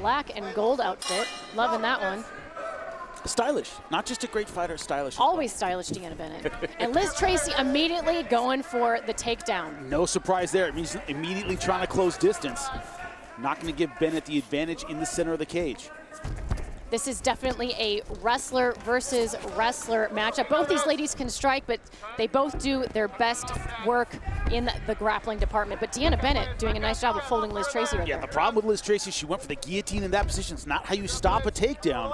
black and gold outfit. Loving that one. Stylish. Not just a great fighter, stylish. Always stylish, DeAnna Bennett. And Liz Tracy immediately going for the takedown. No surprise there. It means immediately trying to close distance. Not going to give Bennett the advantage in the center of the cage. This is definitely a wrestler versus wrestler matchup. Both these ladies can strike, but they both do their best work in the grappling department. But DeAnna Bennett doing a nice job of folding Liz Tracy right there. The problem with Liz Tracy, she went for the guillotine in that position. It's not how you stop a takedown.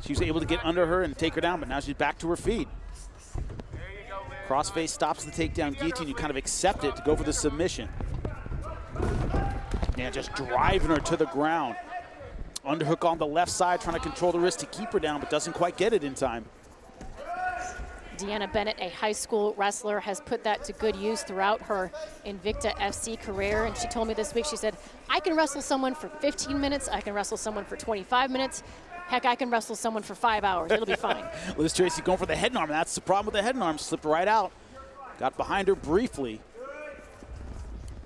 She was able to get under her and take her down, but now she's back to her feet. Crossface stops the takedown guillotine. You kind of accept it to go for the submission. Yeah, just driving her to the ground. Underhook on the left side, trying to control the wrist to keep her down, but doesn't quite get it in time. DeAnna Bennett, a high school wrestler, has put that to good use throughout her Invicta FC career. And she told me this week, she said, I can wrestle someone for 15 minutes. I can wrestle someone for 25 minutes. Heck, I can wrestle someone for 5 hours. It'll be fine. Liz Tracy going for the head and arm. That's the problem with the head and arm. Slipped right out. Got behind her briefly.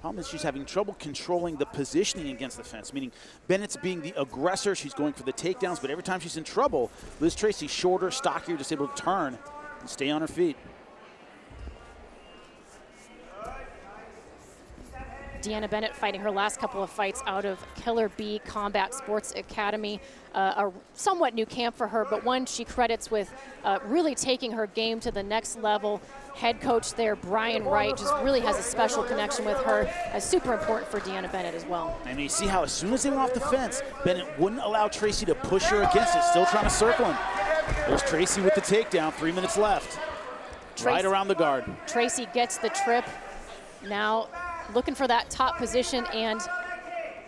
Problem is she's having trouble controlling the positioning against the fence, meaning Bennett's being the aggressor. She's going for the takedowns, but every time she's in trouble, Liz Tracy, shorter, stockier, just able to turn and stay on her feet. DeAnna Bennett fighting her last couple of fights out of Killer Bee Combat Sports Academy, a somewhat new camp for her, but one she credits with really taking her game to the next level. Head coach there, Brian Wright, just really has a special connection with her. Super important for DeAnna Bennett as well. And you see how as soon as they went off the fence, Bennett wouldn't allow Tracy to push her against it, still trying to circle him. There's Tracy with the takedown, 3 minutes left. Right around the guard. Tracy gets the trip. Now looking for that top position, and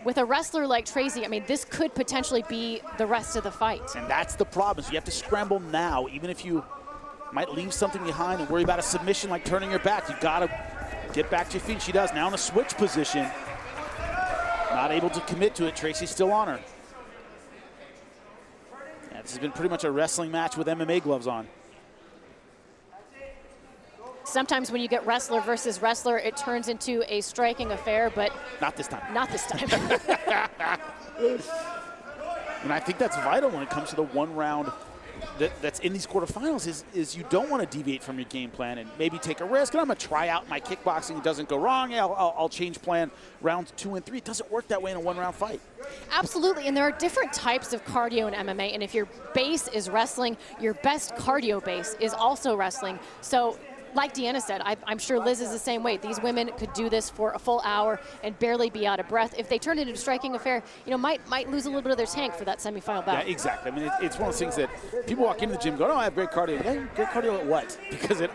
with a wrestler like Tracy, I mean, this could potentially be the rest of the fight. And that's the problem, so you have to scramble now, even if you might leave something behind and worry about a submission like turning your back. You gotta get back to your feet. She does, now in a switch position. Not able to commit to it, Tracy's still on her. Yeah, this has been pretty much a wrestling match with MMA gloves on. Sometimes when you get wrestler versus wrestler, it turns into a striking affair, but not this time. Not this time. And I think that's vital when it comes to the one round that's in these quarterfinals is you don't want to deviate from your game plan and maybe take a risk. And I'm going to try out my kickboxing. It doesn't go wrong. Yeah, I'll change plan rounds 2 and 3. It doesn't work that way in a one-round fight. Absolutely, and there are different types of cardio in MMA. And if your base is wrestling, your best cardio base is also wrestling. So like DeAnna said, I'm sure Liz is the same way. These women could do this for a full hour and barely be out of breath. If they turn it into a striking affair, you know, might lose a little bit of their tank for that semifinal bout. Yeah, exactly. I mean, it's one of those things that people walk into the gym and go, oh, I have great cardio. Yeah, great cardio at what? Because it's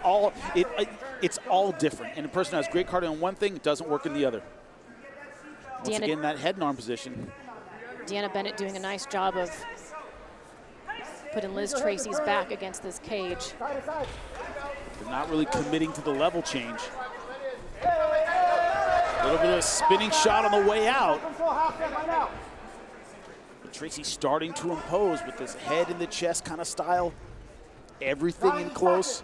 all different. And a person who has great cardio on one thing doesn't work in the other. Once again, that head and arm position. DeAnna Bennett doing a nice job of putting Liz Tracy's back against this cage. They're not really committing to the level change. A little bit of a spinning shot on the way out. But Tracy starting to impose with this head in the chest kind of style. Everything in close,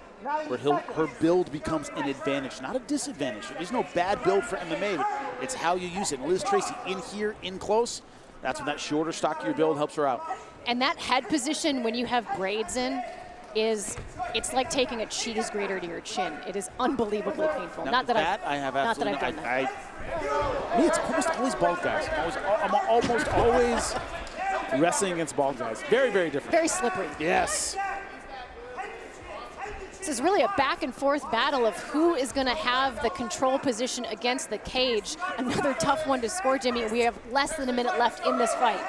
where her build becomes an advantage, not a disadvantage. There's no bad build for MMA, but it's how you use it. And Liz Tracy in here, in close, that's when that shorter, stockier build helps her out. And that head position, when you have braids in, it's like taking a cheese grater to your chin. It is unbelievably painful. Now, not that I have absolutely not that I've done that. Me, it's almost always bald guys. I'm almost always wrestling against bald guys. Very, very different. Very slippery. Yes. This is really a back and forth battle of who is going to have the control position against the cage. Another tough one to score, Jimmy. We have less than a minute left in this fight.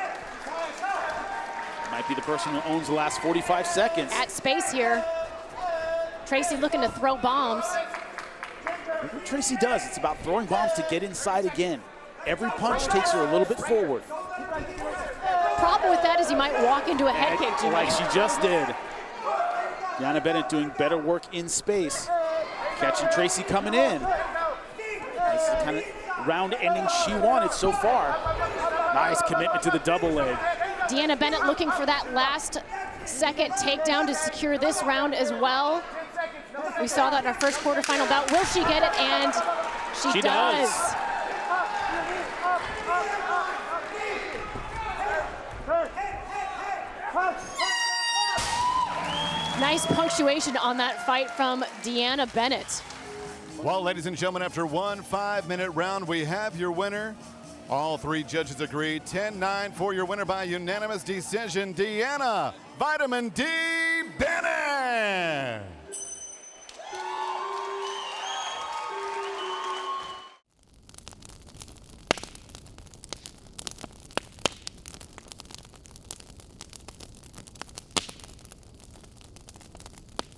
Might be the person who owns the last 45 seconds. At space here. Tracy looking to throw bombs. What Tracy does, it's about throwing bombs to get inside again. Every punch takes her a little bit forward. Problem with that is you might walk into a head kick, Jimmy. Like she just did. DeAnna Bennett doing better work in space. Catching Tracy coming in. This is the kind of round ending she wanted so far. Nice commitment to the double leg. DeAnna Bennett looking for that last second takedown to secure this round as well. We saw that in our first quarterfinal bout. Will she get it? And she does. Nice punctuation on that fight from DeAnna Bennett. Well, ladies and gentlemen, after one 5-minute round, we have your winner. All three judges agreed. 10-9 for your winner by unanimous decision, DeAnna Vitamin D Bennett.